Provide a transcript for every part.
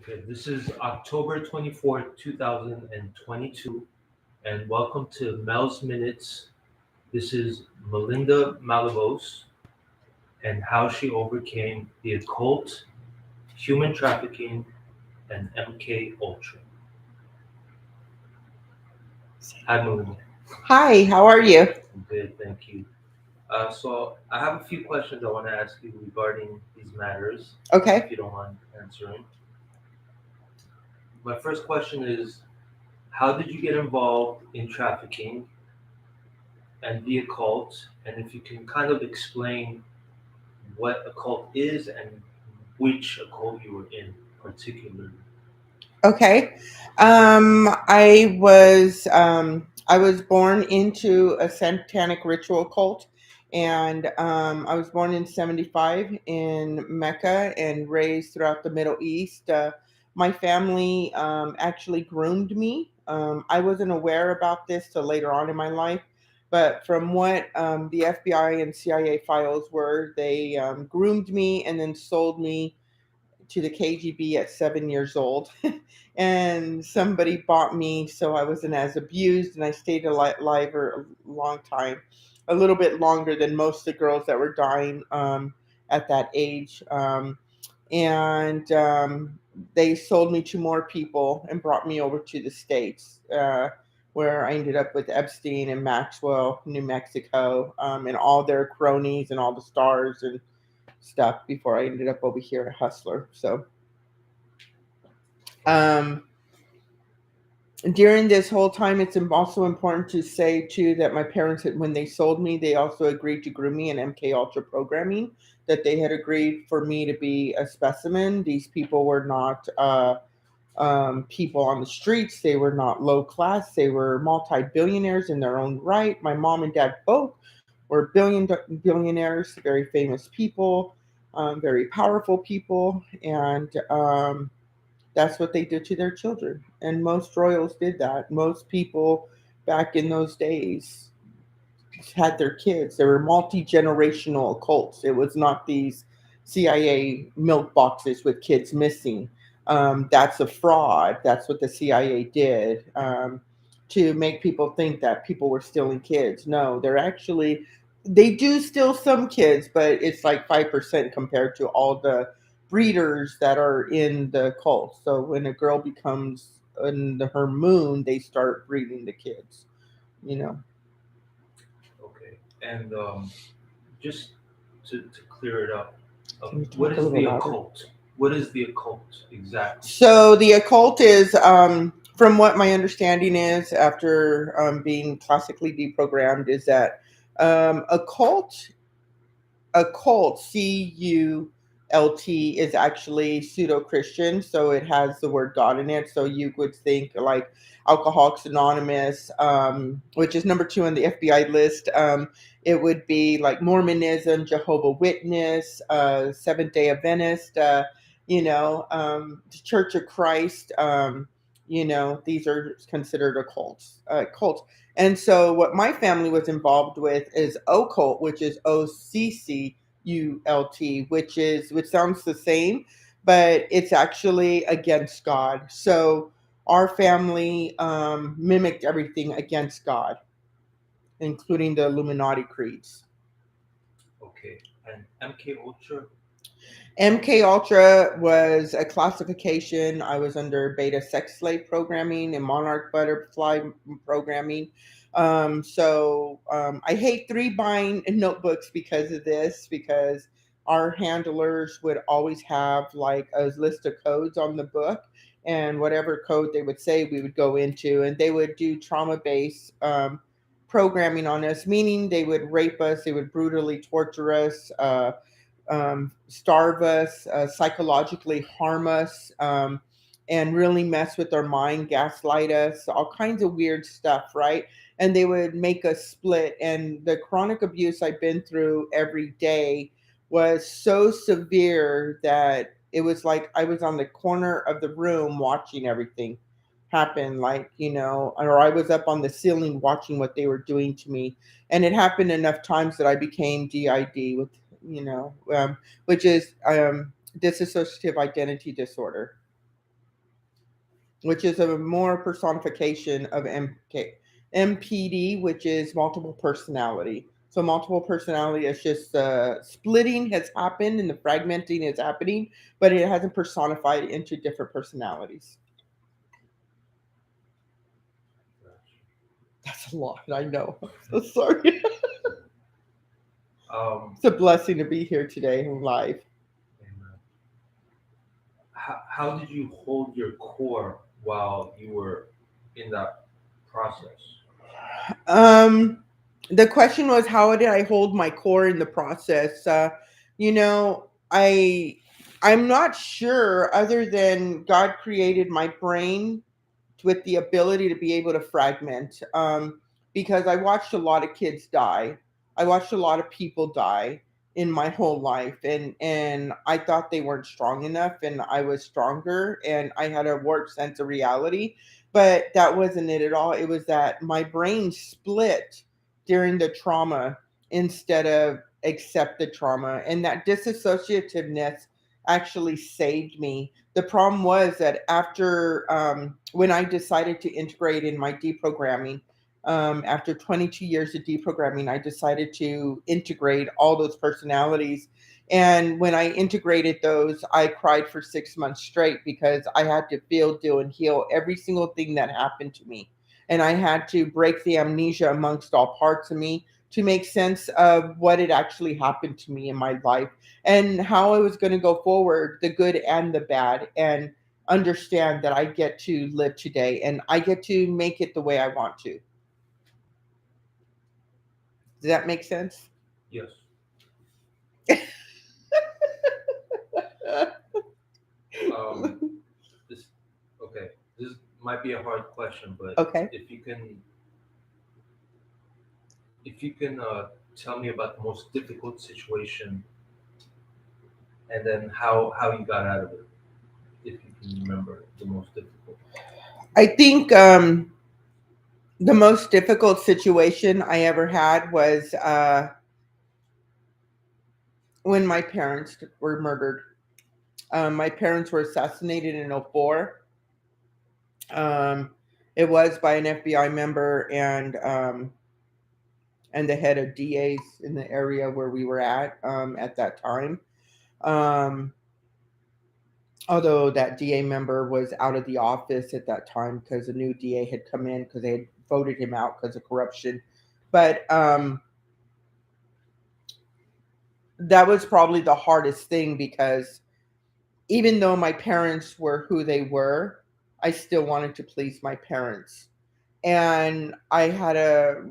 Okay, this is October 24th, 2022, and welcome to Mel's Minutes. This is Melinda Malabos and how she overcame the occult, human trafficking, and MK Ultra. Hi, Melinda. Hi, how are you? I'm good, thank you. So I have a few questions I want to ask you regarding these matters, if Okay. you don't mind answering. My first question is, how did you get involved in trafficking and the occult, and if you can kind of explain what a cult is and which occult you were in particularly. Okay. I was born into a satanic ritual cult, and I was born in '75 in Mecca and raised throughout the Middle East. My family actually groomed me. I wasn't aware about this till later on in my life, but from what the FBI and CIA files were, they groomed me and then sold me to the KGB at 7 years old. And somebody bought me so I wasn't as abused, and I stayed alive for a long time, a little bit longer than most of the girls that were dying at that age. And they sold me to more people and brought me over to the States. Where I ended up with Epstein and Maxwell, New Mexico, and all their cronies and all the stars and stuff before I ended up over here at Hustler. So Okay. um, during this whole time, it's also important to say too that my parents, when they sold me, they also agreed to groom me in MK Ultra programming. That they had agreed for me to be a specimen. These people were not people on the streets. They were not low class. They were multi-billionaires in their own right. My mom and dad both were billionaires, very famous people, very powerful people, and that's what they did to their children. And most royals did that. Most people back in those days had their kids. They were multi generational cults. It was not these CIA milk boxes with kids missing. That's a fraud. That's what the CIA did to make people think that people were stealing kids. No, they're actually, they do steal some kids, but it's like 5% compared to all the breeders that are in the cult. So when a girl becomes in her moon, they start breeding the kids, you know. Okay. And just to clear it up, Can you what talk a is little the louder? occult? What is the occult exactly? So the occult is, from what my understanding is, after being classically deprogrammed, is that occult, CULT, is actually pseudo Christian, so it has the word God in it. So you would think like Alcoholics Anonymous, which is number two on the FBI list. It would be like Mormonism, Jehovah Witness, Seventh Day Adventist, the Church of Christ. These are considered occults. Cults. And so, what my family was involved with is occult, which is OCCULT, which sounds the same, but it's actually against God. So, our family mimicked everything against God, including the Illuminati creeds. Okay. And MK Ultra. MK Ultra was a classification. I was under beta sex slave programming and monarch butterfly programming. I hate three buying notebooks because of this, because our handlers would always have like a list of codes on the book, and whatever code they would say we would go into, and they would do trauma based programming on us, meaning they would rape us, they would brutally torture us. Starve us, psychologically harm us, and really mess with our mind, gaslight us, all kinds of weird stuff, right? And they would make us split. And the chronic abuse I've been through every day was so severe that it was like I was on the corner of the room watching everything happen, like, or I was up on the ceiling watching what they were doing to me. And it happened enough times that I became DID, with which is dissociative identity disorder. which is a more personification of MPD, which is multiple personality. So multiple personality is just splitting has happened and the fragmenting is happening, but it hasn't personified into different personalities. That's a lot, I know. I'm so sorry. Um, It's a blessing to be here today live. and, how did you hold your core while you were in that process? Um, the question was, how did I hold my core in the process? You know, I'm not sure. Other than God created my brain with the ability to be able to fragment, because I watched a lot of kids die. I watched a lot of people die in my whole life, and I thought they weren't strong enough, and I was stronger, and I had a warped sense of reality. But that wasn't it at all. It was that my brain split during the trauma instead of accept the trauma, and that disassociativeness actually saved me. The problem was that after when I decided to integrate in my deprogramming, after 22 years of deprogramming, I decided to integrate all those personalities. And when I integrated those, I cried for 6 months straight because I had to feel, do, and heal every single thing that happened to me. And I had to break the amnesia amongst all parts of me to make sense of what had actually happened to me in my life and how I was going to go forward, the good and the bad, and understand that I get to live today and I get to make it the way I want to. Does that make sense? Yes. Um, this okay. This might be a hard question, but Okay. if you can tell me about the most difficult situation and then how you got out of it, if you can remember the most difficult. I think the most difficult situation I ever had was when my parents were murdered. My parents were assassinated in '04. Um, it was by an FBI member and the head of DAs in the area where we were at that time. Um, although that DA member was out of the office at that time because a new DA had come in because they had voted him out because of corruption. But that was probably the hardest thing because even though my parents were who they were, I still wanted to please my parents. And I had a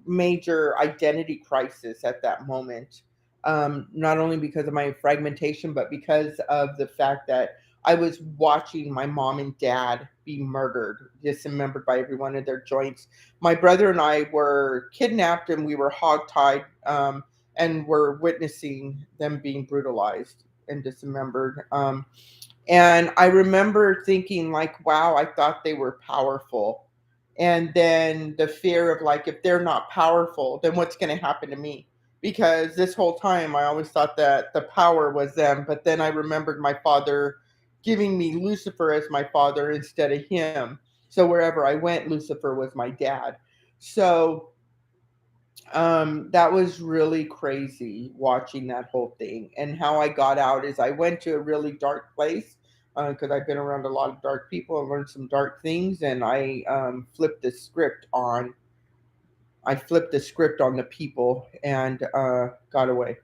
major identity crisis at that moment. Not only because of my fragmentation, but because of the fact that I was watching my mom and dad be murdered, dismembered by every one of their joints. My brother and I were kidnapped and we were hogtied, and were witnessing them being brutalized and dismembered. And I remember thinking, like, wow, I thought they were powerful. And then the fear of, like, if they're not powerful, then what's going to happen to me? Because this whole time I always thought that the power was them. But then I remembered my father giving me Lucifer as my father instead of him. So wherever I went, Lucifer was my dad. So that was really crazy watching that whole thing. And how I got out is I went to a really dark place because I've been around a lot of dark people and learned some dark things. And I flipped the script on the people and got away.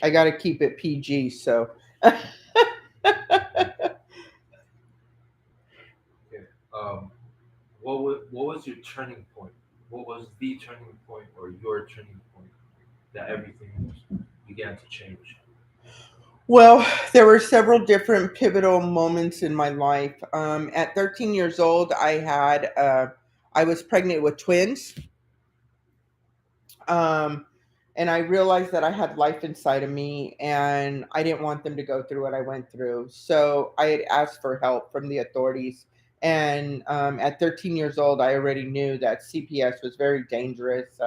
I got to keep it PG. So Okay. What was your turning point? What was the turning point or your turning point that everything began to change? well, there were several different pivotal moments in my life. At 13 years old, I was pregnant with twins. Um, and I realized that I had life inside of me and I didn't want them to go through what I went through. So I had asked for help from the authorities. And at 13 years old, I already knew that CPS was very dangerous.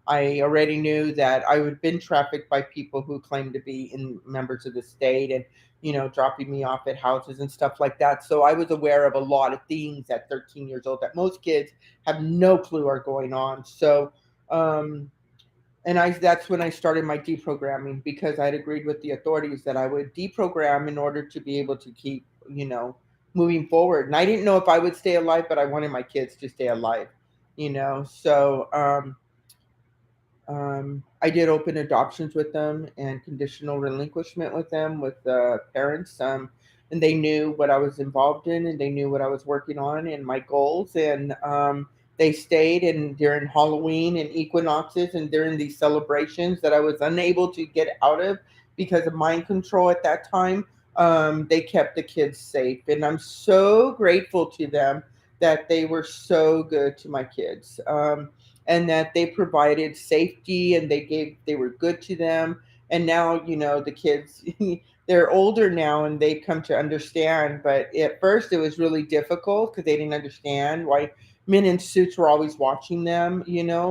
I already knew that I had been trafficked by people who claimed to be in members of the state and, dropping me off at houses and stuff like that. So I was aware of a lot of things at 13 years old that most kids have no clue are going on. So, and that's when I started my deprogramming, because I'd agreed with the authorities that I would deprogram in order to be able to keep, moving forward. And I didn't know if I would stay alive, but I wanted my kids to stay alive, So, I did open adoptions with them and conditional relinquishment with them, with the parents. And they knew what I was involved in, and they knew what I was working on and my goals. And they stayed, and during Halloween and equinoxes and during these celebrations that I was unable to get out of because of mind control at that time, they kept the kids safe. And I'm so grateful to them that they were so good to my kids. And that they provided safety, and they were good to them. And now, the kids they're older now, and they've come to understand. But at first it was really difficult because they didn't understand why men in suits were always watching them,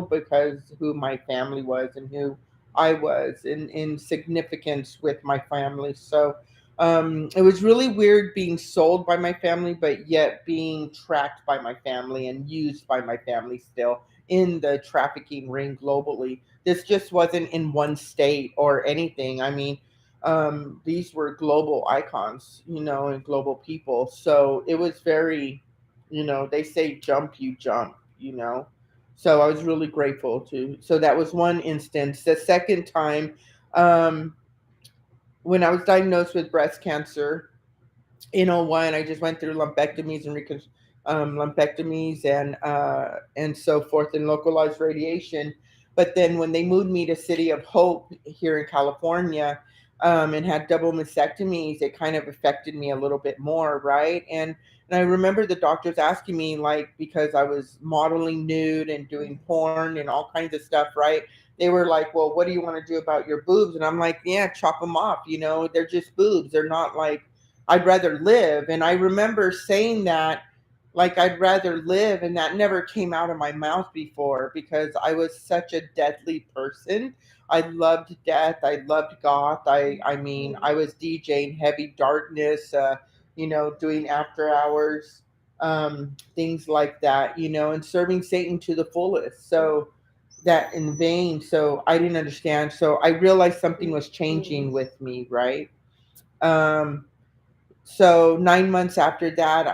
because who my family was and who I was in significance with my family. So it was really weird being sold by my family, but yet being tracked by my family and used by my family still in the trafficking ring globally. This just wasn't in one state or anything. I mean, these were global icons, and global people. So it was very, they say jump, you jump, So I was really grateful to. So that was one instance. The second time, um, when I was diagnosed with breast cancer, in '01, I just went through lumpectomies and lumpectomies and so forth, and localized radiation. But then when they moved me to City of Hope here in California, and had double mastectomies, it kind of affected me a little bit more, right? And I remember the doctors asking me, like, because I was modeling nude and doing porn and all kinds of stuff, right? They were like, "Well, what do you want to do about your boobs?" And I'm like, "Yeah, chop them off. They're just boobs. They're not like." I'd rather live. And I remember saying that, like, I'd rather live. And that never came out of my mouth before, because I was such a deadly person. I loved death. I loved goth. I mean, I was DJing Heavy Darkness, doing after hours, things like that, and serving Satan to the fullest. So that in vain. So I didn't understand. So I realized something was changing with me, right? Um, so 9 months after that,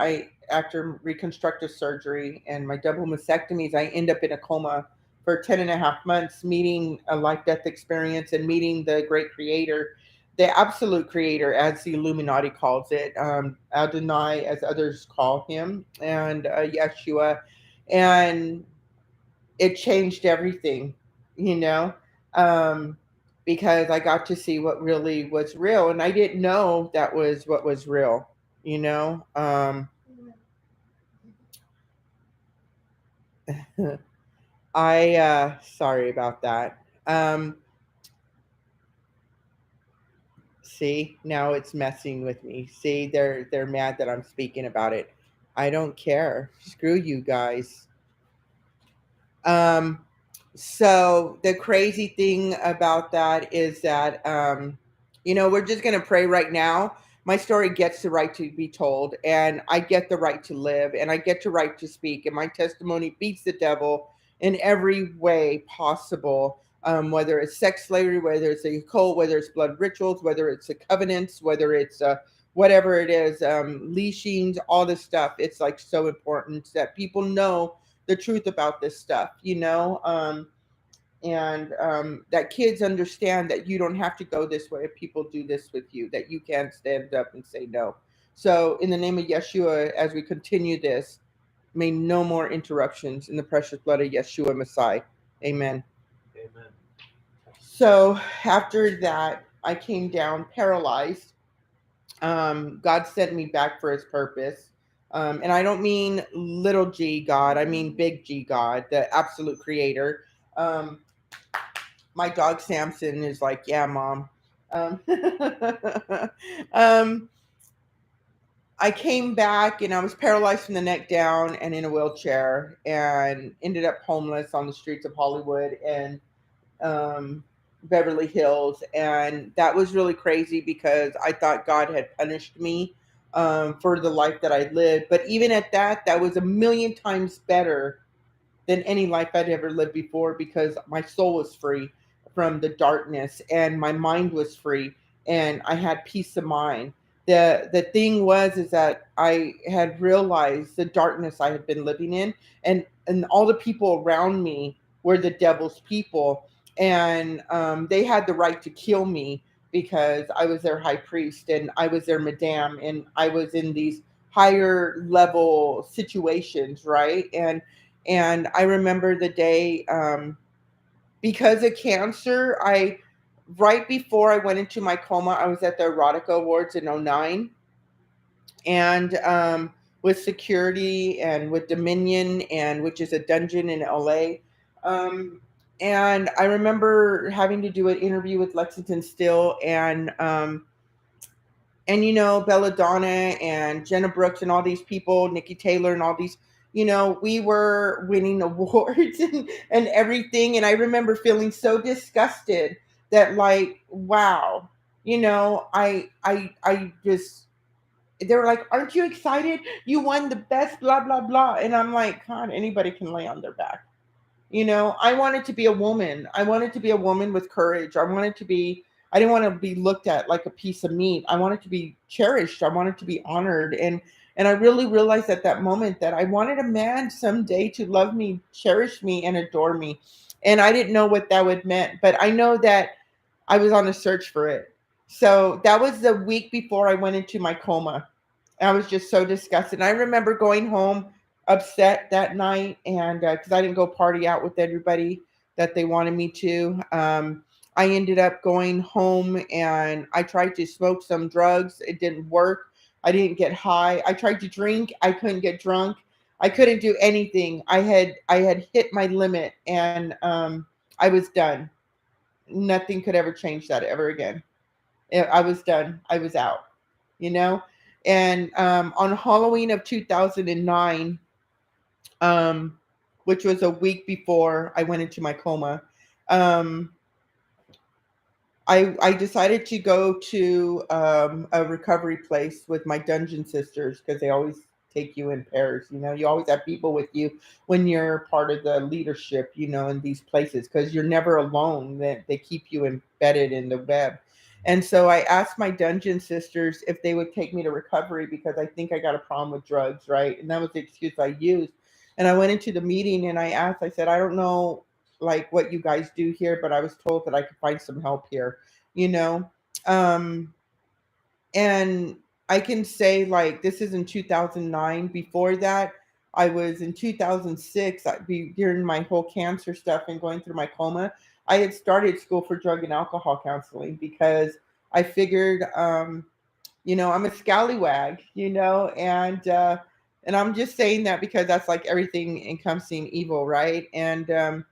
after reconstructive surgery and my double mastectomies, I end up in a coma for 10 and a half months, meeting a life death experience and meeting the great creator, the absolute creator, as the Illuminati calls it, Adonai, as others call him, and Yeshua. And it changed everything, you know, um, because I got to see what really was real, and I didn't know that was what was real, you know. Sorry about that. See, now it's messing with me. See, they're mad that I'm speaking about it. I don't care. Screw you guys. Um, so the crazy thing about that is that, we're just going to pray right now. My story gets the right to be told, and I get the right to live, and I get the right to speak, and my testimony beats the devil in every way possible. Whether it's sex slavery, whether it's a cult, whether it's blood rituals, whether it's a covenants, whether it's whatever it is, leashings, all this stuff. It's like so important that people know the truth about this stuff, and that kids understand that you don't have to go this way if people do this with you, that you can stand up and say no. So, in the name of Yeshua, as we continue this, may no more interruptions in the precious blood of Yeshua Messiah. Amen. Amen. So, after that, I came down paralyzed. God sent me back for his purpose. And I don't mean little g God, I mean big G God, the absolute creator. Um, my dog Samson is like, yeah, mom. Um, um, I came back and I was paralyzed from the neck down and in a wheelchair, and ended up homeless on the streets of Hollywood. And um, Beverly Hills, and that was really crazy because I thought God had punished me for the life that I lived. But even at that, that was a million times better than any life I'd ever lived before because my soul was free from the darkness and my mind was free and I had peace of mind. The thing was is that I had realized the darkness I had been living in, and all the people around me were the devil's people, and they had the right to kill me because I was their high priest and I was their madame and I was in these higher level situations, right? And I remember the day, because of cancer, I right before I went into my coma, I was at the Erotica Awards in '09, and with security and with Dominion, and which is a dungeon in LA. Um, and I remember having to do an interview with Lexington Still, and Belladonna and Jenna Brooks and all these people, Nikki Taylor and all these, we were winning awards and everything. And I remember feeling so disgusted that, like, wow, I just, they were like, aren't you excited? You won the best, blah, blah, blah. And I'm like, God, anybody can lay on their back. I wanted to be a woman. I wanted to be a woman with courage. I didn't want to be looked at like a piece of meat. I wanted to be cherished. I wanted to be honored. And I really realized at that moment that I wanted a man someday to love me, cherish me, and adore me. And I didn't know what that would meant, but I know that I was on a search for it. So that was the week before I went into my coma. I was just so disgusted. And I remember going home upset that night, and because I didn't go party out with everybody that they wanted me to. I ended up going home and I tried to smoke some drugs. It didn't work. I didn't get high. I tried to drink. I couldn't get drunk. I couldn't do anything. I had hit my limit, and I was done. Nothing could ever change that ever again. I was done. I was out. You know, and on Halloween of 2009, um, which was a week before I went into my coma, um, I decided to go to a recovery place with my dungeon sisters because they always take you in pairs. You always have people with you when you're part of the leadership, in these places because you're never alone. That they keep you embedded in the web. And so I asked my dungeon sisters if they would take me to recovery because I think I got a problem with drugs, right? And that was the excuse I used. And I went into the meeting and I asked, I said, I don't know like what you guys do here, but I was told that I could find some help here, you know. Um, and I can say like this is in 2009. Before that, I was in 2006. During my whole cancer stuff and going through my coma, I had started school for drug and alcohol counseling because I figured, I'm a scallywag, and I'm just saying that because that's like everything encompassing evil, right? And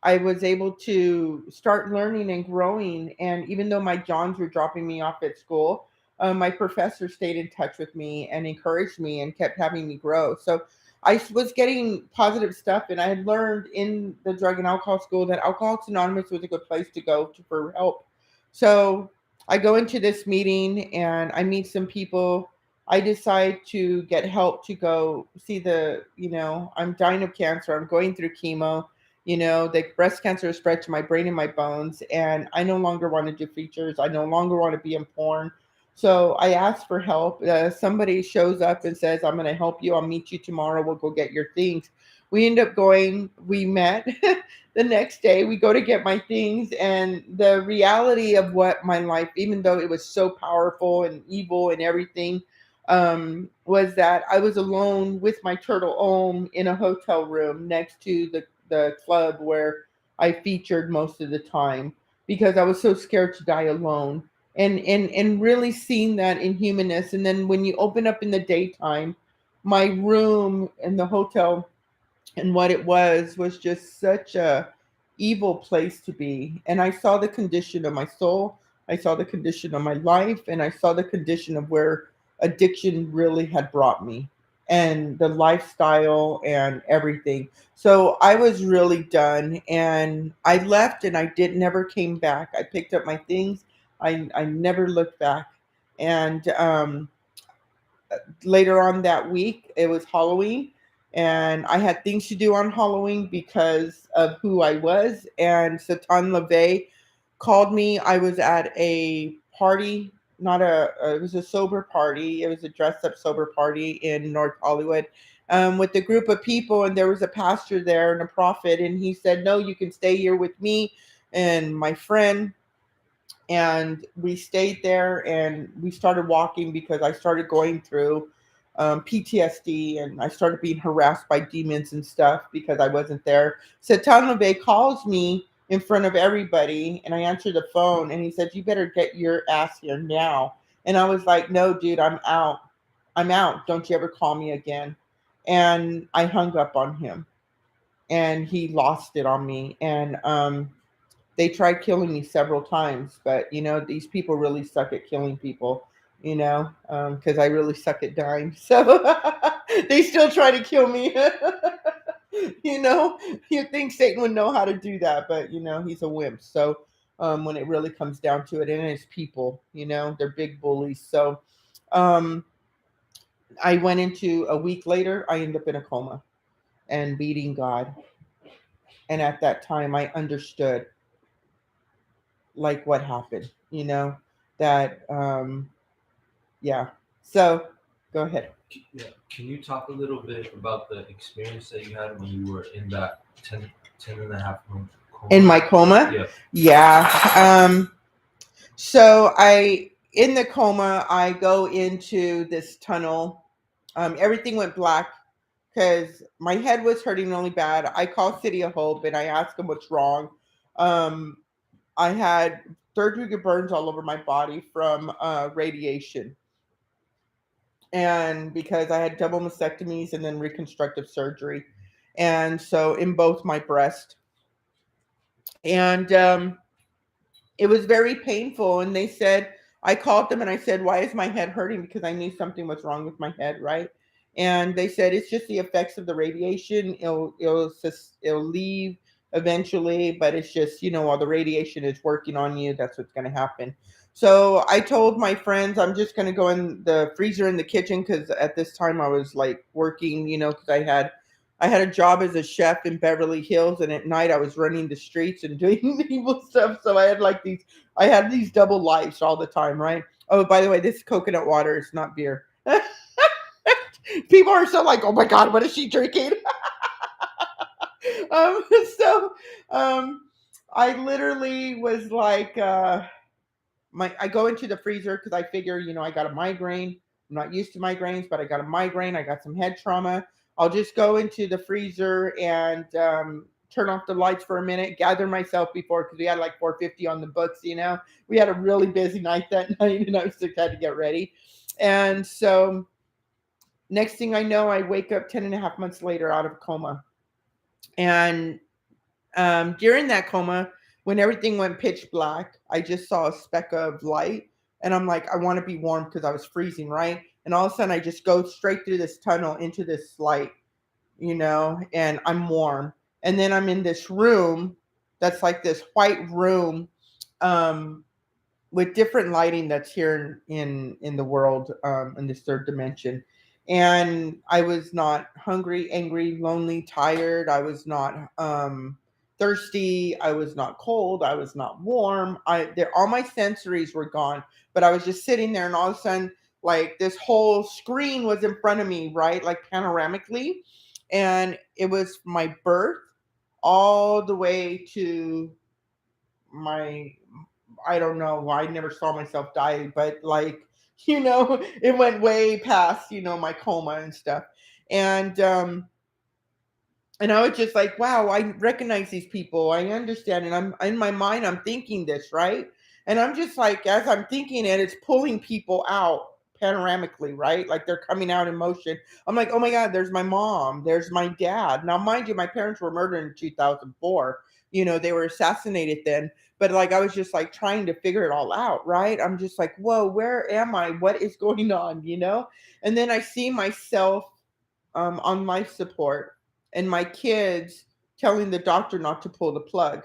I was able to start learning and growing, and even though my Johns were dropping me off at school, my professor stayed in touch with me and encouraged me and kept having me grow. So I was getting positive stuff, and I had learned in the drug and alcohol school that Alcoholics Anonymous was a good place to go for help. So I go into this meeting and I meet some people. I decide to get help to go see I'm dying of cancer. I'm going through chemo. The breast cancer has spread to my brain and my bones, and I no longer want to do features. I no longer want to be in porn. So I asked for help. Somebody shows up and says, I'm going to help you. I'll meet you tomorrow. We'll go get your things. We end up going, we met the next day. We go to get my things. And the reality of what my life, even though it was so powerful and evil and everything, was that I was alone with my turtle Om in a hotel room next to the club where I featured most of the time because I was so scared to die alone, and really seeing that in humanness. And then when you open up in the daytime, my room in the hotel and what it was just such a evil place to be. And I saw the condition of my soul, I saw the condition of my life, and I saw the condition of where addiction really had brought me. and the lifestyle and everything. So I was really done, and I left, and I did never came back. I picked up my things. I never looked back. And later on that week, it was Halloween, and I had things to do on Halloween because of who I was. And Satan LeVay called me. I was at a party, not it was a sober party. It was a dressed up sober party in North Hollywood, with a group of people, and there was a pastor there and a prophet, and he said, "No, you can stay here with me and my friend." And we stayed there, and we started walking because I started going through PTSD, and I started being harassed by demons and stuff because I wasn't there. Satan LeVay calls me in front of everybody, and I answered the phone, and he said, "You better get your ass here now." And I was like, "No, dude, I'm out. I'm out. Don't you ever call me again." And I hung up on him, and he lost it on me. And they tried killing me several times, but these people really suck at killing people, because I really suck at dying. So they still try to kill me. you know, you think Satan would know how to do that, but he's a wimp. So when it really comes down to it, and it's people, they're big bullies. So um, I went into a week later, I ended up in a coma and beating God. And at that time, I understood like what happened, that yeah. So go ahead. Yeah. Can you talk a little bit about the experience that you had when you were in that 10.5 month In coma? my coma? Yeah. Yeah. So I in the coma, I go into this tunnel. Everything went black because my head was hurting really bad. I called City of Hope and I asked them what's wrong. um I had third degree burns all over my body from radiation, and because I had double mastectomies and then reconstructive surgery, and so in both my breast, and it was very painful. And they said, I called them and I said, "Why is my head hurting?" Because I knew something was wrong with my head, right? And they said it's just the effects of the radiation. It'll leave eventually, but it's just while the radiation is working on you, that's what's going to happen. So I told my friends I'm just going to go in the freezer in the kitchen, because at this time I was like working, because I had a job as a chef in Beverly Hills, and at night I was running the streets and doing evil stuff. So I had these double lives all the time, right? Oh, by the way, this is coconut water. It's not beer. People are so like, "Oh my God, what is she drinking?" um, so um, I literally was like, I go into the freezer because I figure, I got a migraine. I'm not used to migraines, but I got a migraine. I got some head trauma. I'll just go into the freezer and turn off the lights for a minute, gather myself before, because we had like 450 on the books. We had a really busy night that night, and I was just had to get ready. And so next thing I know, I wake up 10.5 months later out of coma. And during that coma, when everything went pitch black, I just saw a speck of light. And I'm like, I want to be warm because I was freezing, right? And all of a sudden, I just go straight through this tunnel into this light, and I'm warm. And then I'm in this room that's like this white room, um, with different lighting that's here in the world, in this third dimension. And I was not hungry, angry, lonely, tired. I was not thirsty. I was not cold. I was not warm. All my sensories were gone, but I was just sitting there, and all of a sudden, like this whole screen was in front of me, right, like panoramically, and it was my birth all the way to my, I don't know. I never saw myself die, but like, it went way past, my coma and stuff. And and I was just like, wow, I recognize these people. I understand. And I'm in my mind, I'm thinking this, right? And I'm just like, as I'm thinking it, it's pulling people out panoramically, right? Like they're coming out in motion. I'm like, oh my God, there's my mom, there's my dad. Now, mind you, my parents were murdered in 2004. They were assassinated then. But like, I was just like trying to figure it all out, right? I'm just like, whoa, where am I? What is going on? And then I see myself on life support, and my kids telling the doctor not to pull the plug.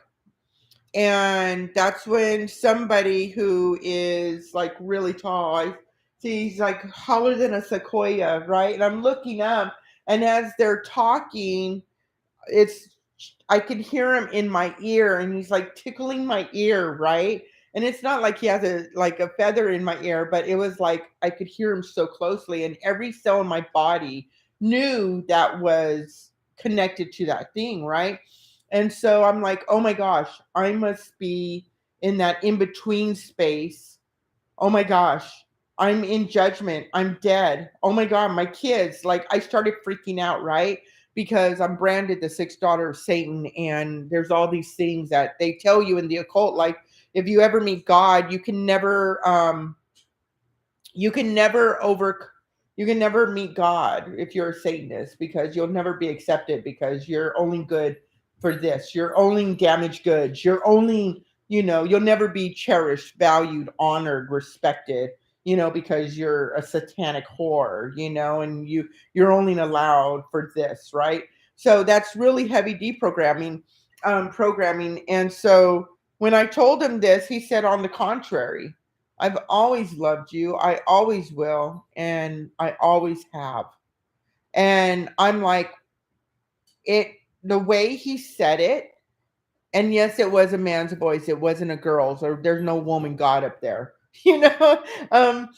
And that's when somebody who is like really tall, I see he's like taller than a sequoia, right? And I'm looking up, and as they're talking, it's I could hear him in my ear, and he's like tickling my ear, right? And it's not like he has a feather in my ear, but it was like I could hear him so closely, and every cell in my body knew that was connected to that thing, right? And so I'm like, oh my gosh, I must be in that in between space. Oh my gosh, I'm in judgment. I'm dead. Oh my God, my kids. Like, I started freaking out, right? Because I'm branded the sixth daughter of Satan. And there's all these things that they tell you in the occult. Like, if you ever meet God, you can never over you can never meet God if you're a Satanist, because you'll never be accepted, because you're only good for this. You're only damaged goods. You're only, you'll never be cherished, valued, honored, respected, because you're a satanic whore, and you're only allowed for this, right? So that's really heavy deprogramming, programming. And so when I told him this, he said, on the contrary, I've always loved you. I always will. And I always have. And I'm like, it, the way he said it, and yes, it was a man's voice, it wasn't a girl's, or there's no woman God up there, um,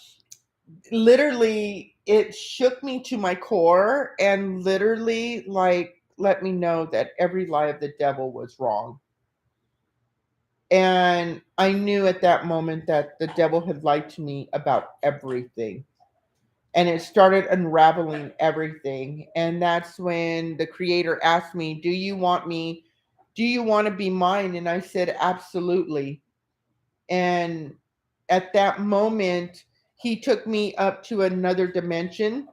literally, it shook me to my core and literally, like, let me know that every lie of the devil was wrong. And I knew at that moment that the devil had lied to me about everything, and it started unraveling everything. And that's when the creator asked me, do you want to be mine? And I said, absolutely. And at that moment, he took me up to another dimension,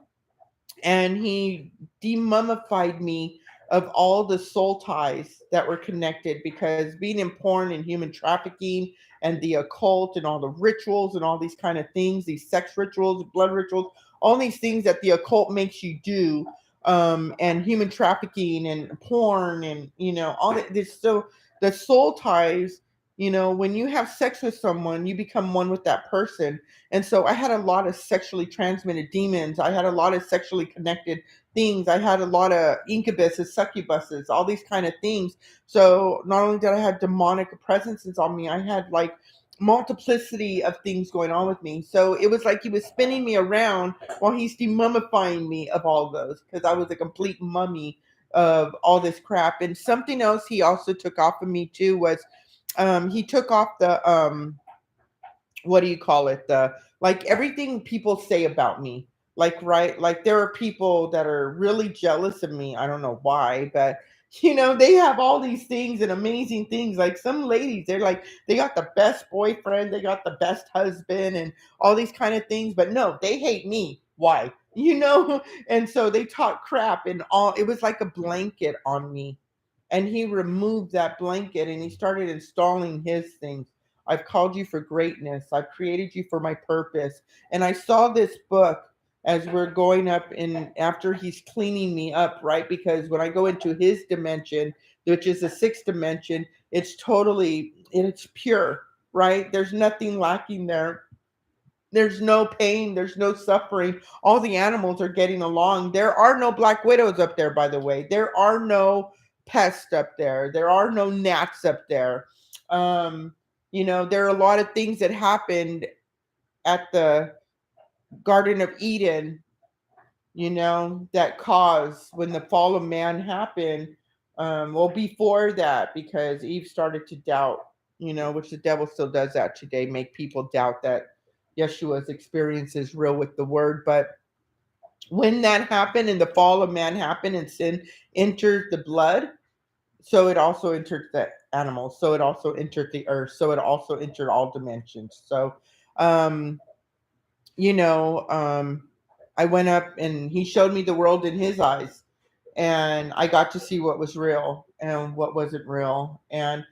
and he demummified me of all the soul ties that were connected, because being in porn and human trafficking and the occult and all the rituals and all these kind of things, these sex rituals, blood rituals, all these things that the occult makes you do, and human trafficking and porn, and all that, this, so the soul ties, when you have sex with someone, you become one with that person. And so I had a lot of sexually transmitted demons. I had a lot of sexually connected things. I had a lot of incubuses, succubuses, all these kind of things. So not only did I have demonic presences on me, I had like multiplicity of things going on with me. So it was like he was spinning me around while he's demummifying me of all those, because I was a complete mummy of all this crap. And something else he also took off of me too was, he took off the, what do you call it, the, like, everything people say about me, like, right, like there are people that are really jealous of me. I don't know why, but they have all these things and amazing things. Like, some ladies, they're like, they got the best boyfriend, they got the best husband, and all these kind of things, but no, they hate me. Why? And so they talk crap, and all, it was like a blanket on me. And he removed that blanket, and he started installing his things. I've called you for greatness. I've created you for my purpose. And I saw this book as we're going up in, after he's cleaning me up, right? Because when I go into his dimension, which is the sixth dimension, it's totally, it's pure, right? There's nothing lacking there. There's no pain, there's no suffering. All the animals are getting along. There are no black widows up there, by the way. There are no pests up there. There are no gnats up there. Um, there are a lot of things that happened at the Garden of Eden, that caused when the fall of man happened. Well, before that, because Eve started to doubt, which the devil still does that today, make people doubt that Yeshua's experience is real with the word. But when that happened and the fall of man happened and sin entered the blood, so it also entered the animals, so it also entered the earth, so it also entered all dimensions. So, um, you know, um, I went up and he showed me the world in his eyes, and I got to see what was real and what wasn't real. And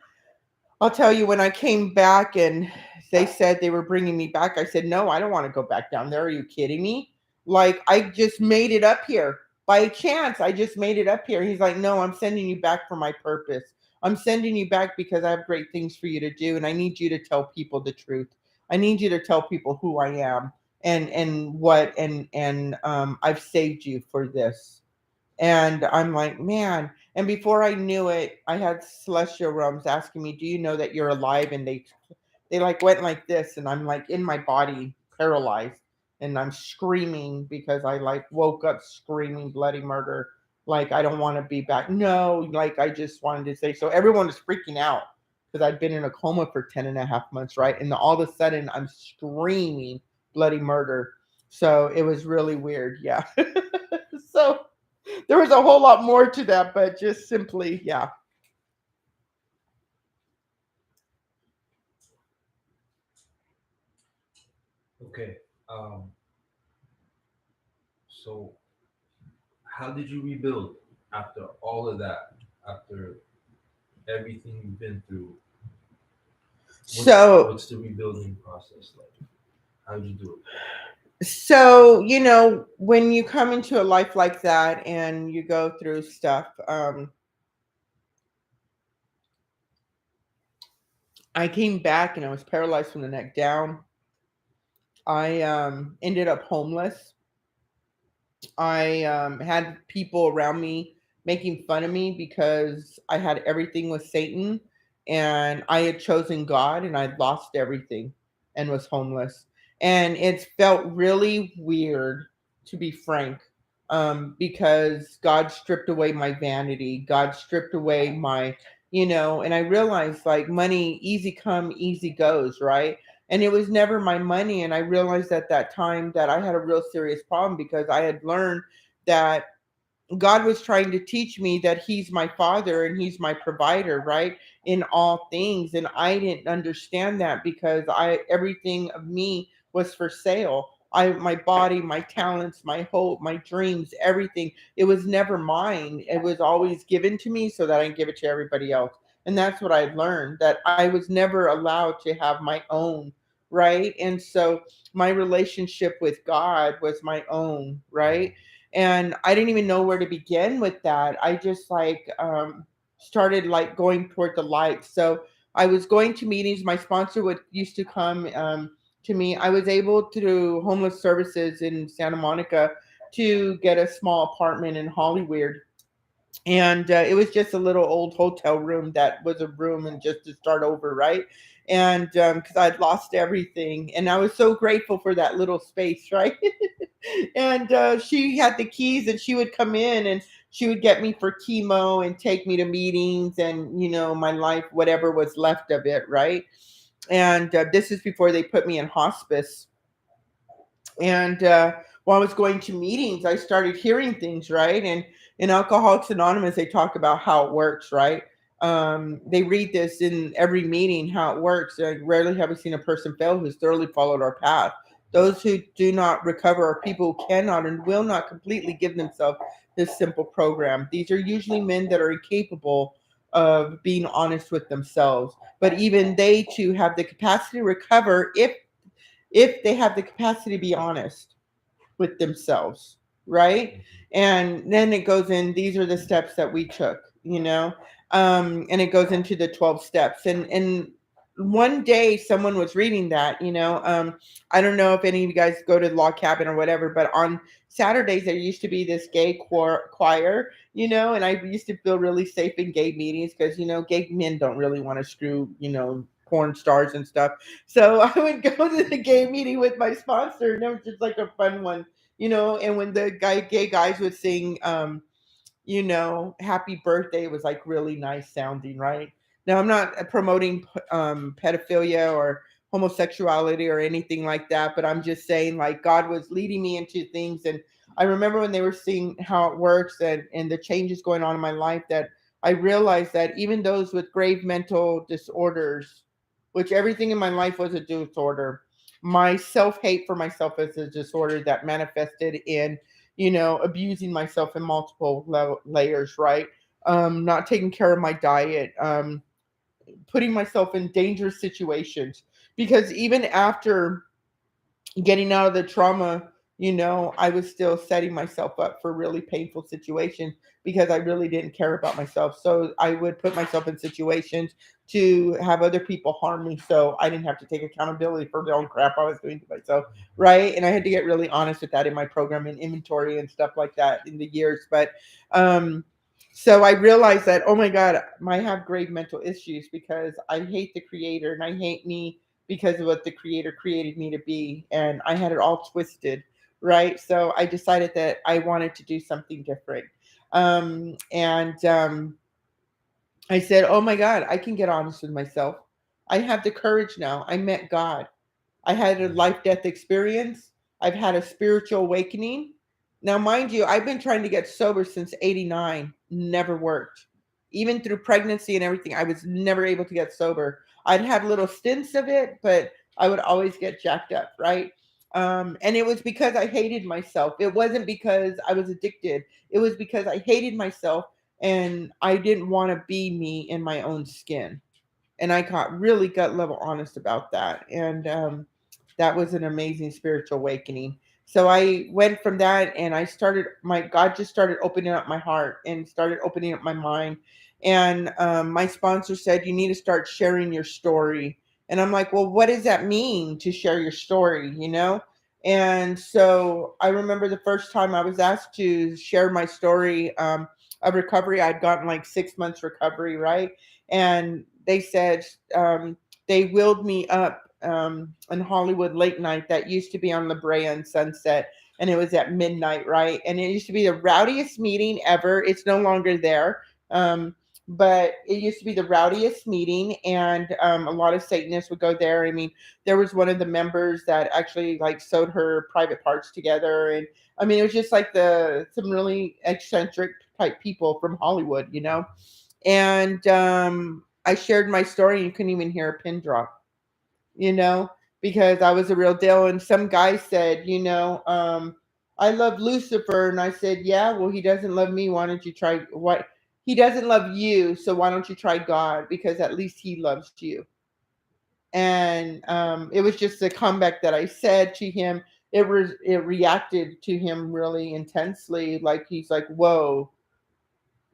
I'll tell you, when I came back and they said they were bringing me back, I said, no, I don't want to go back down there. Are you kidding me? Like, I just made it up here by chance, I just made it up here. He's like, no, I'm sending you back for my purpose. I'm sending you back because I have great things for you to do, and I need you to tell people the truth. I need you to tell people who I am and what and I've saved you for this. And I'm like, man. And before I knew it, I had celestial realms asking me, do you know that you're alive? And they like went like this, and I'm like in my body paralyzed, and I'm screaming because I like woke up screaming bloody murder. Like I don't want to be back. No, like I just wanted to say. So everyone was freaking out because I'd been in a coma for 10.5 months, right? And all of a sudden I'm screaming bloody murder. So it was really weird. Yeah. So there was a whole lot more to that, but just simply, yeah. Okay. Um, so how did you rebuild after all of that? After everything you've been through, So what's the rebuilding process like? How did you do so when you come into a life like that and you go through stuff, I came back and I was paralyzed from the neck down. I ended up homeless. I had people around me making fun of me because I had everything with Satan, and I had chosen God and I'd lost everything and was homeless. And it felt really weird, to be frank, because God stripped away my vanity. God stripped away and I realized like money, easy come, easy goes, right? And it was never my money. And I realized at that time that I had a real serious problem because I had learned that God was trying to teach me that He's my father and He's my provider, right? In all things. And I didn't understand that because everything of me was for sale. My body, my talents, my hope, my dreams, everything. It was never mine. It was always given to me so that I can give it to everybody else. And that's what I learned, that I was never allowed to have my own, right? And so my relationship with God was my own, right? And I didn't even know where to begin with that. I just like started like going toward the light. So I was going to meetings. My sponsor would used to come to me. I was able to do homeless services in Santa Monica to get a small apartment in Hollywood, and it was just a little old hotel room that was a room and just to start over, right? And because I'd lost everything, and I was so grateful for that little space, right? And she had the keys, and she would come in and she would get me for chemo and take me to meetings and my life, whatever was left of it, right? And this is before they put me in hospice. And while I was going to meetings, I started hearing things, right? And in Alcoholics Anonymous, they talk about how it works, right? They read this in every meeting, how it works. Rarely have we seen a person fail who's thoroughly followed our path. Those who do not recover are people who cannot and will not completely give themselves this simple program. These are usually men that are incapable of being honest with themselves, but even they too have the capacity to recover if they have the capacity to be honest with themselves, right? it? And then it goes in, these are the steps that we took, and it goes into the 12 steps. And one day someone was reading that, I don't know if any of you guys go to Log Cabin or whatever, but on Saturdays there used to be this gay choir, and I used to feel really safe in gay meetings because, gay men don't really want to screw, porn stars and stuff. So I would go to the gay meeting with my sponsor, and it was just like a fun one, and when the gay guys would sing happy birthday, was like really nice sounding, right? Now I'm not promoting pedophilia or homosexuality or anything like that, but I'm just saying like God was leading me into things. And I remember when they were seeing how it works and the changes going on in my life, that I realized that even those with grave mental disorders, which everything in my life was a disorder, my self-hate for myself is a disorder that manifested in abusing myself in multiple layers, right? Not taking care of my diet, putting myself in dangerous situations. Because even after getting out of the trauma, I was still setting myself up for really painful situations because I really didn't care about myself. So I would put myself in situations to have other people harm me so I didn't have to take accountability for the own crap I was doing to myself. Right. And I had to get really honest with that in my program and inventory and stuff like that in the years. But um so I realized that, oh my God, I have grave mental issues because I hate the creator and I hate me because of what the creator created me to be. And I had it all twisted. Right. So I decided that I wanted to do something different. And I said, oh my God, I can get honest with myself. I have the courage now. I met God. I had a life death experience. I've had a spiritual awakening. Now, mind you, I've been trying to get sober since 89, never worked. Even through pregnancy and everything, I was never able to get sober. I'd had little stints of it, but I would always get jacked up, right? And it was because I hated myself. It wasn't because I was addicted. It was because I hated myself and I didn't want to be me in my own skin. And I got really gut level honest about that. And that was an amazing spiritual awakening. So I went from that and I started, my God just started opening up my heart and started opening up my mind. And my sponsor said, you need to start sharing your story. And I'm like, well, what does that mean to share your story? And so I remember the first time I was asked to share my story of recovery. I'd gotten like 6 months recovery, right? And they said they wheeled me up in Hollywood late night that used to be on La Brea and Sunset, and it was at midnight, right? And it used to be the rowdiest meeting ever. It's no longer there. But it used to be the rowdiest meeting, and a lot of Satanists would go there. I mean, there was one of the members that actually like sewed her private parts together, and I mean, it was just like some really eccentric type people from Hollywood. And I shared my story, and you couldn't even hear a pin drop, you know, because I was a real deal. And some guy said, I love Lucifer. And I said, yeah, well, he doesn't love me. Why don't you try what? He doesn't love you. So why don't you try God? Because at least he loves you. And it was just a comeback that I said to him. It reacted to him really intensely. Like he's like, whoa,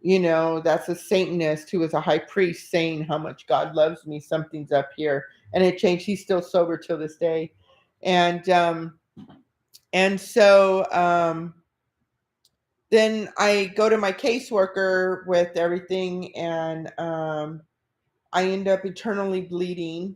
that's a Satanist who is a high priest saying how much God loves me. Something's up here. And it changed. He's still sober till this day. And so then I go to my caseworker with everything, and I end up eternally bleeding.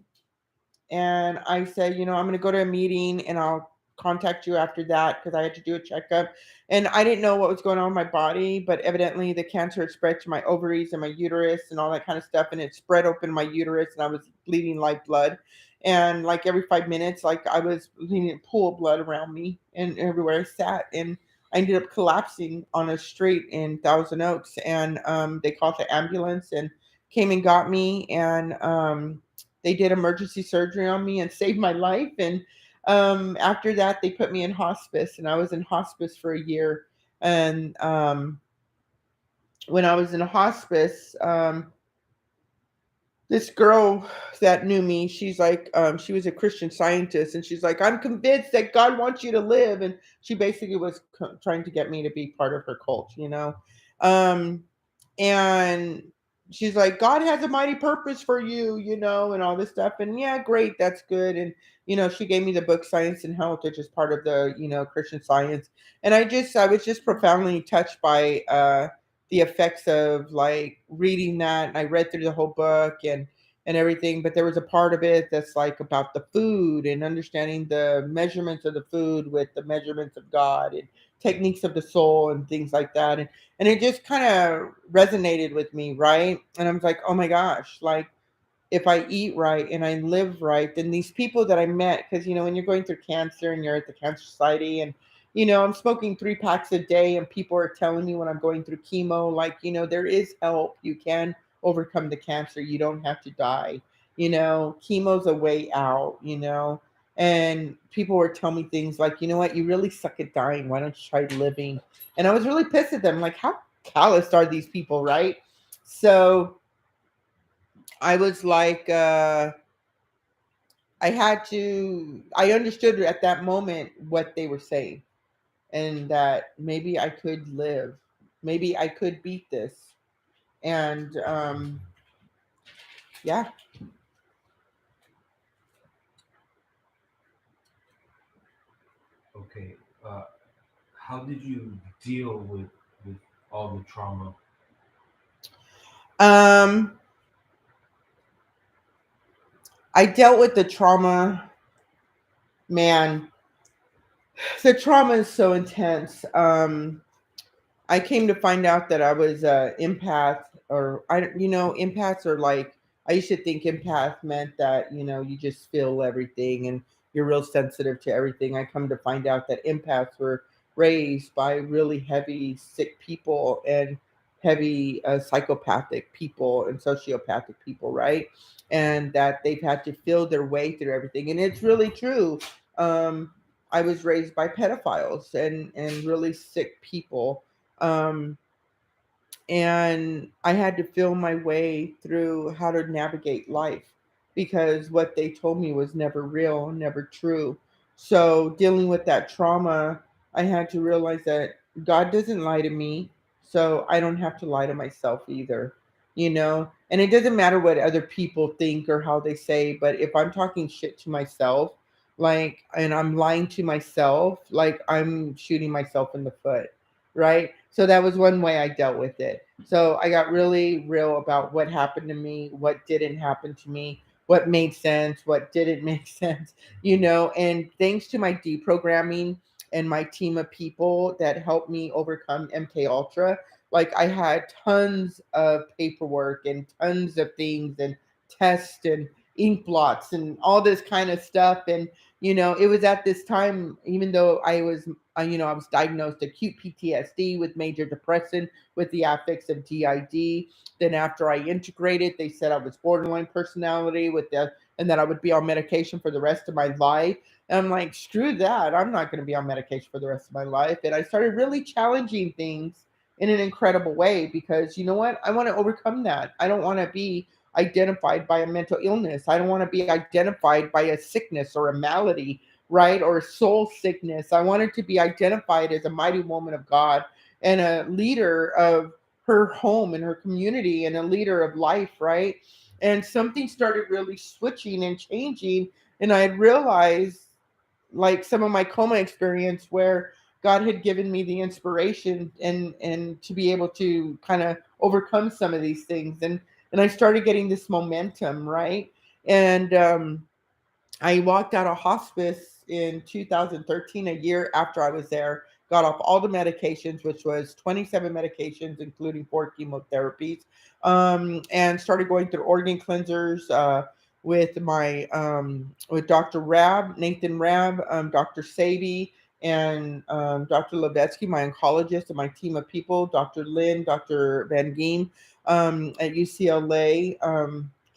And I said, I'm going to go to a meeting and I'll contact you after that because I had to do a checkup. And I didn't know what was going on with my body, but evidently the cancer had spread to my ovaries and my uterus and all that kind of stuff. And it spread open my uterus and I was bleeding like blood. And like every 5 minutes, like I was bleeding a pool of blood around me and everywhere I sat. And I ended up collapsing on a street in Thousand Oaks. And they called the ambulance and came and got me. And they did emergency surgery on me and saved my life. And after that, they put me in hospice, and I was in hospice for a year. And when I was in hospice, this girl that knew me, she's like, she was a Christian Scientist, and she's like, I'm convinced that God wants you to live. And she basically was trying to get me to be part of her cult. Um, and she's like, God has a mighty purpose for you, and all this stuff. And yeah, great, that's good. And she gave me the book Science and Health, which is part of the Christian Science. And I was just profoundly touched by the effects of like reading that. And I read through the whole book and everything, but there was a part of it that's like about the food and understanding the measurements of the food with the measurements of God and techniques of the soul and things like that. And it just kind of resonated with me, right? And I was like, oh my gosh, like if I eat right and I live right, then these people that I met, because when you're going through cancer and you're at the Cancer Society, and I'm smoking 3 packs a day, and people are telling me when I'm going through chemo, like there is help. You can overcome the cancer. You don't have to die. Chemo's a way out. And people were telling me things like, you know what, you really suck at dying. Why don't you try living? And I was really pissed at them. Like, how calloused are these people, right? So I was like, I understood at that moment what they were saying. and that maybe I could live, maybe I could beat this. And yeah. Okay. Uh, how did you deal with all the trauma? um I dealt with the trauma, man. The trauma is so intense. I came to find out that I was a empath, or empaths are like, I used to think empath meant that you just feel everything and you're real sensitive to everything. I come to find out that empaths were raised by really heavy sick people and heavy psychopathic people and sociopathic people, right? And that they've had to feel their way through everything, and it's really true. Um, I was raised by pedophiles and really sick people, um, and I had to feel my way through how to navigate life because what they told me was never real, never true. So, dealing with that trauma, I had to realize that God doesn't lie to me, so I don't have to lie to myself either, And it doesn't matter what other people think or how they say, but if I'm talking shit to myself, like, and I'm lying to myself, like, I'm shooting myself in the foot, right? So that was one way I dealt with it. So I got really real about what happened to me, what didn't happen to me, what made sense, what didn't make sense, and thanks to my deprogramming and my team of people that helped me overcome MK Ultra, like I had tons of paperwork and tons of things and tests and ink blots and all this kind of stuff. And it was at this time, even though I was diagnosed acute PTSD with major depression with the affix of DID. Then after I integrated, they said I was borderline personality and that I would be on medication for the rest of my life. And I'm like, screw that. I'm not going to be on medication for the rest of my life. And I started really challenging things in an incredible way because you know what? I want to overcome that. I don't want to be identified by a mental illness. I don't want to be identified by a sickness or a malady, right? Or soul sickness. I wanted to be identified as a mighty woman of God and a leader of her home and her community and a leader of life, right? And something started really switching and changing. And I had realized, like, some of my coma experience where God had given me the inspiration and to be able to kind of overcome some of these things. And I started getting this momentum, right? And I walked out of hospice in 2013, a year after I was there, got off all the medications, which was 27 medications, including 4 chemotherapies, and started going through organ cleansers with Dr. Nathan Rab, Dr. Sadie, and Dr. Levetsky, my oncologist, and my team of people, Dr. Lynn, Dr. Van Geen at UCLA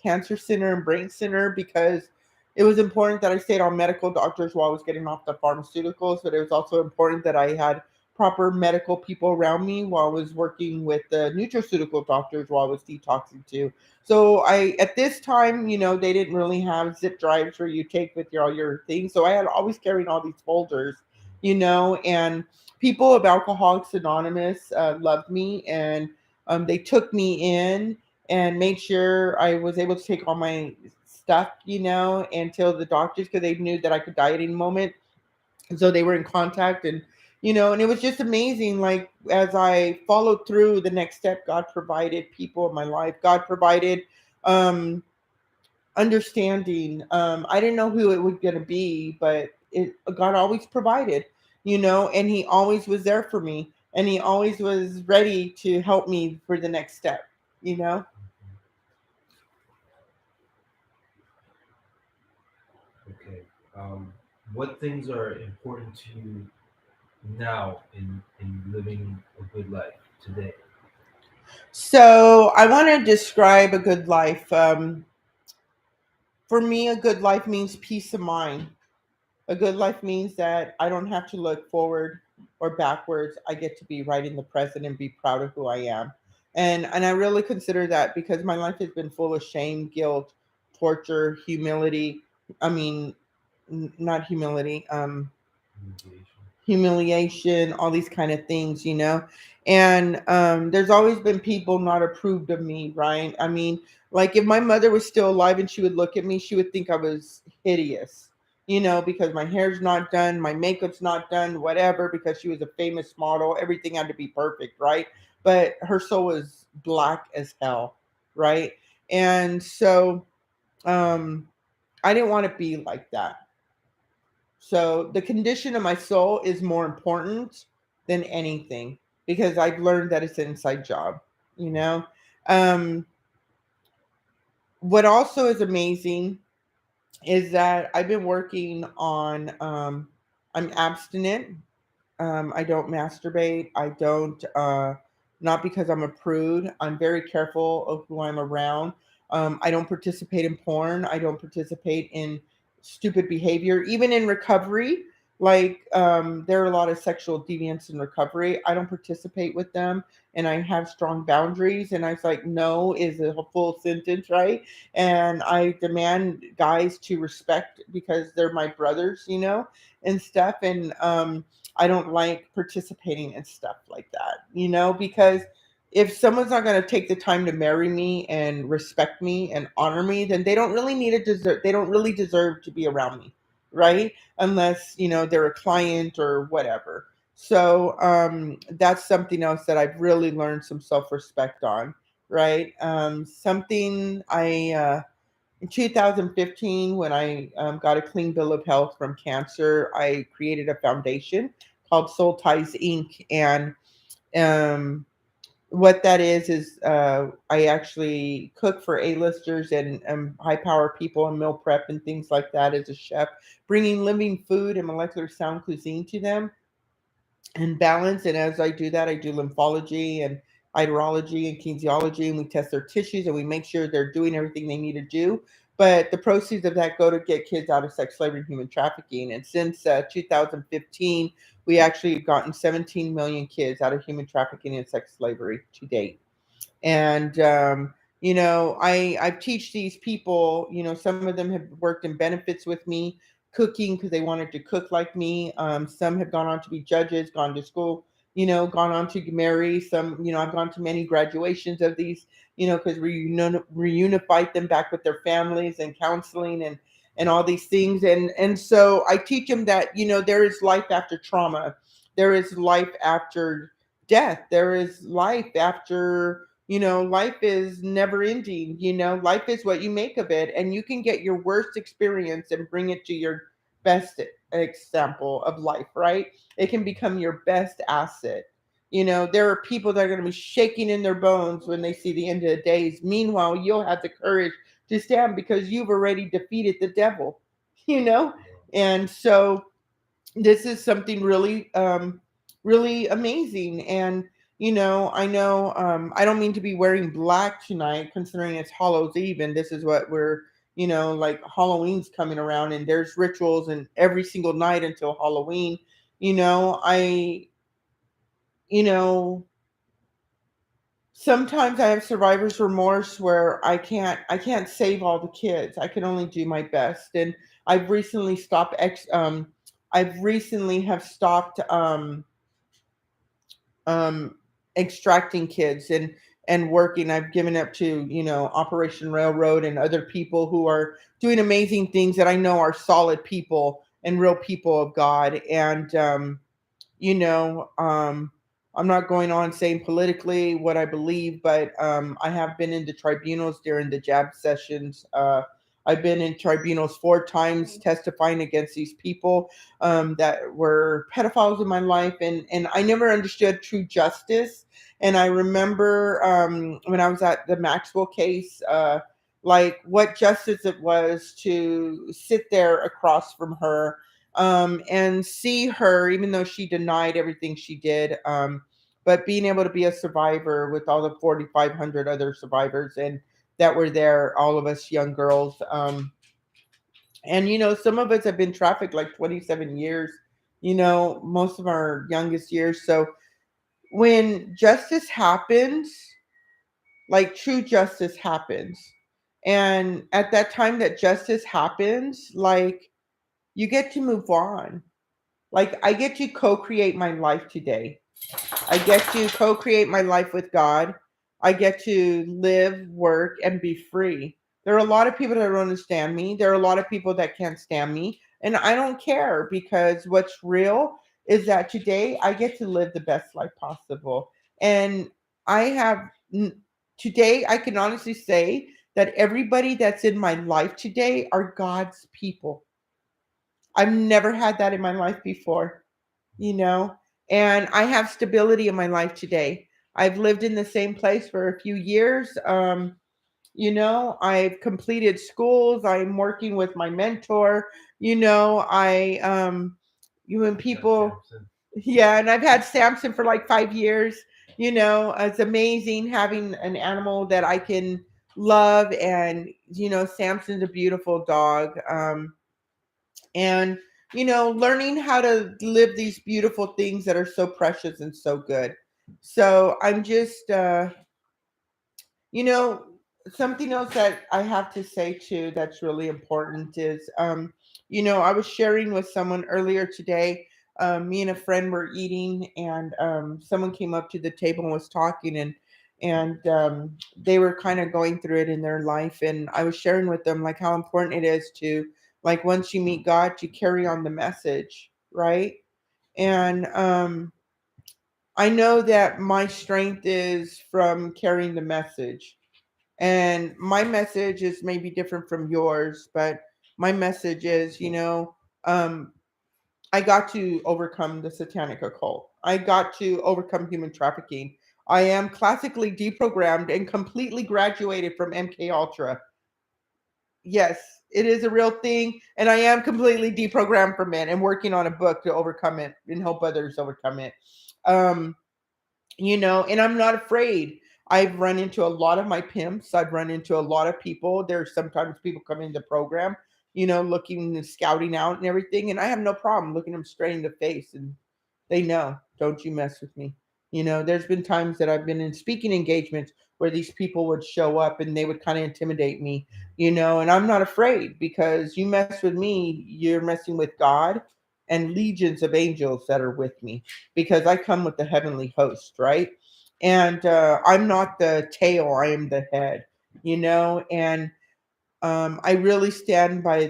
Cancer Center and Brain Center, because it was important that I stayed on medical doctors while I was getting off the pharmaceuticals, but it was also important that I had proper medical people around me while I was working with the nutraceutical doctors while I was detoxing too. So at this time, they didn't really have zip drives where you take with all your things. So I had always carrying all these folders, and people of Alcoholics Anonymous loved me, and they took me in and made sure I was able to take all my stuff, until the doctors, because they knew that I could die at any moment. And so they were in contact, and it was just amazing. Like, as I followed through the next step, God provided people in my life. God provided um, understanding. I didn't know who it was going to be, but God always provided, and He always was there for me. And He always was ready to help me for the next step, you know? Okay. Um, what things are important to you now in living a good life today? So I want to describe a good life. For me, a good life means peace of mind. A good life means that I don't have to look forward or backwards. I get to be right in the present and be proud of who I am. And I really consider that because my life has been full of shame, guilt, torture, humility. I mean, not humility. Communication. humiliation, all these kind of things, And there's always been people not approved of me, right? I mean, like if my mother was still alive and she would look at me, she would think I was hideous, because my hair's not done, my makeup's not done, whatever, because she was a famous model. Everything had to be perfect, right? But her soul was black as hell, right? And so um, I didn't want to be like that. So the condition of my soul is more important than anything because I've learned that it's an inside job, you know. Um, what also is amazing is that I've been working on. I'm abstinent. I don't masturbate. I don't, not because I'm a prude. I'm very careful of who I'm around. I don't participate in porn. I don't participate in stupid behavior, even in recovery. Like, there are a lot of sexual deviants in recovery. I don't participate with them, and I have strong boundaries. And I was like, no is a full sentence, right? And I demand guys to respect because they're my brothers, and stuff. And I don't like participating in stuff like that, because if someone's not going to take the time to marry me and respect me and honor me, then they don't really need to deserve, they don't really deserve to be around me, right? Unless, they're a client or whatever. So that's something else that I've really learned some self-respect on, right? Something in 2015, when I got a clean bill of health from cancer, I created a foundation called Soul Ties Inc. And um, what that is I actually cook for A-listers and high power people and meal prep and things like that as a chef, bringing living food and molecular sound cuisine to them and balance. And as I do that, I do lymphology and hydrology and kinesiology, and we test their tissues and we make sure they're doing everything they need to do. But the proceeds of that go to get kids out of sex slavery and human trafficking. And since 2015, we actually have gotten 17 million kids out of human trafficking and sex slavery to date. And I teach these people, some of them have worked in benefits with me cooking because they wanted to cook like me. Some have gone on to be judges, gone to school, gone on to marry. Some, I've gone to many graduations of these, because we reunified them back with their families and counseling and all these things. And so I teach them that, there is life after trauma, there is life after death, there is life after, life is never ending. Life is what you make of it, and you can get your worst experience and bring it to your best example of life, right? It can become your best asset. There are people that are going to be shaking in their bones when they see the end of the days. Meanwhile, you'll have the courage to stand because you've already defeated the devil, you know? And so this is something really really amazing. And I know, I don't mean to be wearing black tonight considering it's Hallows Eve and this is what we're, like Halloween's coming around and there's rituals and every single night until Halloween. I you know Sometimes I have survivor's remorse where I can't save all the kids. I can only do my best. And I've recently stopped I've recently have stopped um extracting kids and working. I've given up to, Operation Railroad and other people who are doing amazing things that I know are solid people and real people of God. And you know, um, I'm not going on saying politically what I believe, but I have been into tribunals during the jab sessions. I've been in tribunals 4 times testifying against these people that were pedophiles in my life, and I never understood true justice. And I remember when I was at the Maxwell case, like what justice it was to sit there across from her and see her, even though she denied everything she did, but being able to be a survivor with all the 4,500 other survivors and that were there, all of us young girls. And some of us have been trafficked like 27 years. Most of our youngest years. So when justice happens, like true justice happens, and at that time that justice happens, like you get to move on, Like I get to co-create my life today. I get to co-create my life with God. I get to live, work, and be free. There are a lot of people that don't understand me. There are a lot of people that can't stand me. And I don't care because what's real is that today I get to live the best life possible. And I have today, I can honestly say that everybody that's in my life today are God's people. I've never had that in my life before, you know, and I have stability in my life today. I've lived in the same place for a few years. I've completed schools. I'm working with my mentor. You and people, yeah, and I've had Samson for like 5 years. It's amazing having an animal that I can love, and Samson's a beautiful dog. And learning how to live these beautiful things that are so precious and so good. So I'm just you know something else that I have to say too that's really important is I was sharing with someone earlier today. Me and a friend were eating, and someone came up to the table and was talking, and they were kind of going through it in their life, and I was sharing with them like how important it is to, like, once you meet God, to carry on the message, right? And I know that my strength is from carrying the message, and my message is maybe different from yours, but my message is, um, I got to overcome the satanic occult. I got to overcome human trafficking. I am classically deprogrammed and completely graduated from MK Ultra. Yes, it is a real thing, and I am completely deprogrammed from it and working on a book to overcome it and help others overcome it. Um, and I'm not afraid. I've run into a lot of my pimps. I've run into a lot of people. There's sometimes people come in the program, looking and scouting out and everything. And I have no problem looking them straight in the face. And they know, don't you mess with me. There's been times that I've been in speaking engagements where these people would show up and they would kind of intimidate me, and I'm not afraid because you mess with me, you're messing with God and legions of angels that are with me because I come with the heavenly host, right? And I'm not the tail, I am the head, and I really stand by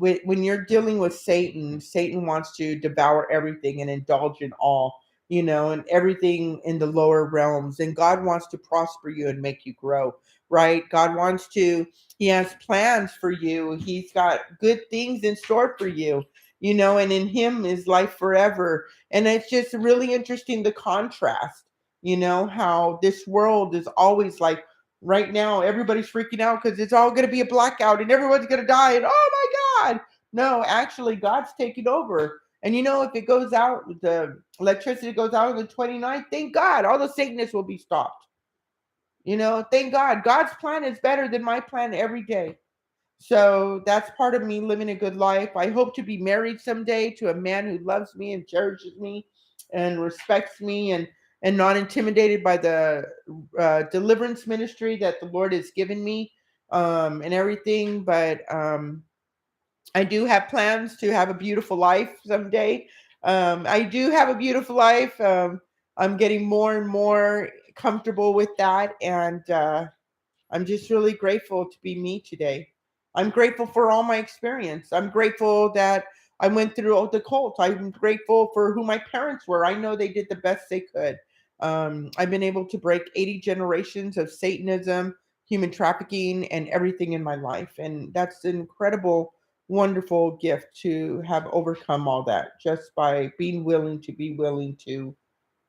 when you're dealing with Satan, Satan wants to devour everything and indulge in all, and everything in the lower realms. And God wants to prosper you and make you grow, right? He has plans for you. He's got good things in store for you, and in Him is life forever. And it's just really interesting the contrast, how this world is always like, right now everybody's freaking out because it's all going to be a blackout and everyone's going to die, and oh my god, no, actually God's taking over. And if it goes out, the electricity goes out on the 29th, thank God all the Satanists will be stopped. Thank God God's plan is better than my plan every day. So that's part of me living a good life. I hope to be married someday to a man who loves me and cherishes me and respects me, and not intimidated by the deliverance ministry that the Lord has given me, and everything. But I do have plans to have a beautiful life someday. I do have a beautiful life. I'm getting more and more comfortable with that. And I'm just really grateful to be me today. I'm grateful for all my experience. I'm grateful that I went through the cult. I'm grateful for who my parents were. I know they did the best they could. I've been able to break 80 generations of Satanism, human trafficking, and everything in my life. And that's an incredible, wonderful gift to have overcome all that just by being willing to be willing to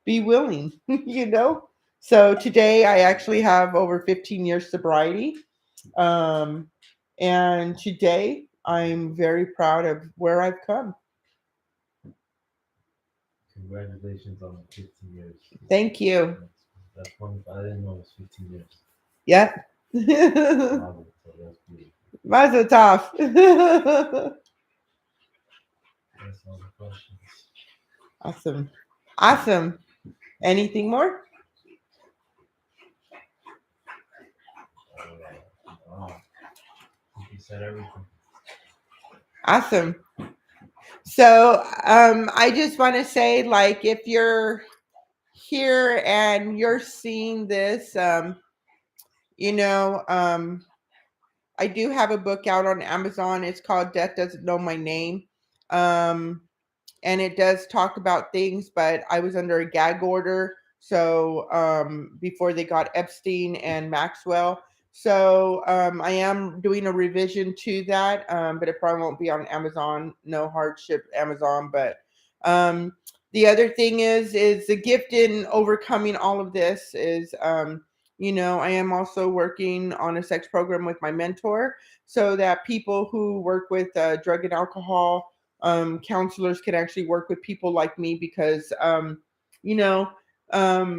be willing, you know? So today I actually have over 15 years sobriety. Um, and today I'm very proud of where I've come. Congratulations on 15 years. Thank you. That's wonderful. I didn't know it was 15 years. Yep. Wow, so that's beautiful. Mazel tov. That's all the questions. Awesome. Awesome. Anything more? Wow. You said everything. Awesome. So I just want to say, like, if you're here and you're seeing this, you know, I do have a book out on Amazon. It's called Death Doesn't Know My Name. Um, and it does talk about things, but I was under a gag order. So before they got Epstein and Maxwell. So I am doing a revision to that, but it probably won't be on Amazon. No hardship, Amazon. But the other thing is the gift in overcoming all of this is, I am also working on a sex program with my mentor, so that people who work with drug and alcohol counselors can actually work with people like me, because you know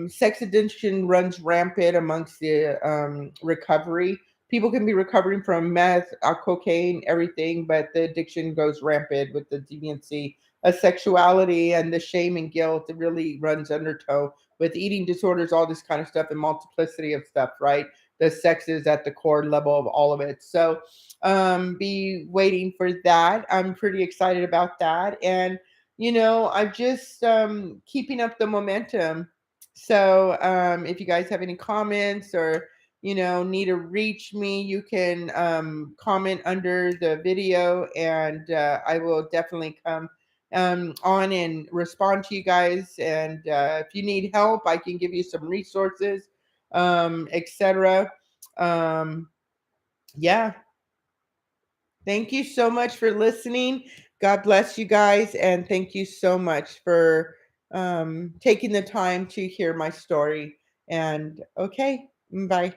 sex addiction runs rampant amongst the recovery. People can be recovering from meth, cocaine, everything, but the addiction goes rampant with the deviancy of sexuality and the shame and guilt. It really runs undertow with eating disorders, all this kind of stuff, and multiplicity of stuff, right? The sex is at the core level of all of it. So be waiting for that. I'm pretty excited about that. And, I'm just keeping up the momentum. So if you guys have any comments, or, need to reach me, you can comment under the video, and I will definitely come on and respond to you guys. And if you need help, I can give you some resources, etc. Um, yeah. Thank you so much for listening. God bless you guys. And thank you so much for taking the time to hear my story. And okay, bye.